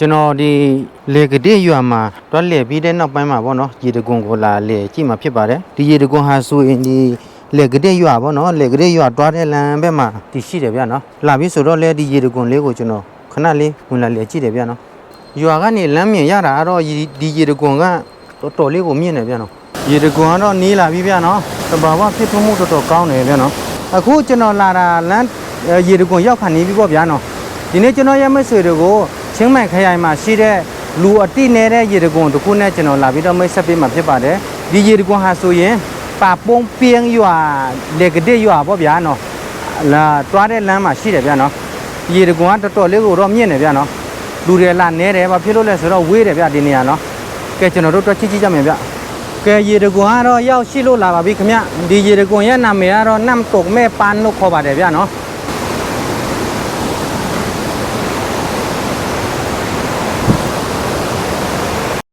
ကျွန်တော်ဒီလေကတိရွာမှာတွားလေပြီးတဲ့နောက်ပိုင်းမှာပေါ့နော်ရေတကွန်ကိုလာလေကြည့်မှာဖြစ်ပါတယ်ဒီရေတကွန်ဟာဆိုရင်ဒီလေကတိရွာပေါ့နော်လေကတိရွာတွားတဲ့လမ်းဘက်မှာတည်ရှိတယ်ဗျာနော်လာပြီးဆိုတော့လေဒီရေတကွန်လေးကိုကျွန်တော်ခဏလေးဝင်လာလေကြည့်တယ်ဗျာနော်ရွာကနေလမ်းမြင်ရတာတော့ဒီရေတကွန်ကတော်လေးကိုမြင့်နေဗျာနော်ရေတကွန်ကတော့နီးလာပြီဗျာနော်တဘာဝဖြစ်ထွန်းမှုတော်ကောင်းတယ်ဗျာနော်အခုကျွန်တော်လာတာလမ်းရေတကွန်ရောက်ခါနေပြီပေါ့ဗျာနော်ဒီနေ့ကျွန်တော်ရမယ့်ဆွေတွေကိုချင်းမိုင်ခရိုင်မှာရှိတဲ့လူအတိနေတဲ့ရေတကွန်တခုနဲ့ကျွန်တော်လာပြီးတော့မိတ်ဆက်ပေးမှာဖြစ်ပါတယ်ဒီရေတကွန်ဟာဆိုရင်ပါပုံးပြင်းရွာလေကတိရွာပေါ့ဗျာနော်လာတွားတဲ့လမ်းမှာရှိတယ်ဗျာနော်ရေတကွန်ကတော်တော်လေးကိုတော့မြင့်နေဗျာနော်လူတွေလာနေတယ်ဘာဖြစ်လို့လဲဆိုတော့ဝေးတယ်ဗျာဒီနေရာနော်ကဲကျွန်တော်တို့တော့ချစ်ကြမယ်ဗျာကဲရေတကွန်ကတော့ရောက်ရှိလို့လာပါပြီခင်ဗျဒီရေတကွန်ရဲ့နာမည်ကတော့နမ်တုတ်မဲပန်းလို့ခေါ်ပါတယ်ဗျာနော်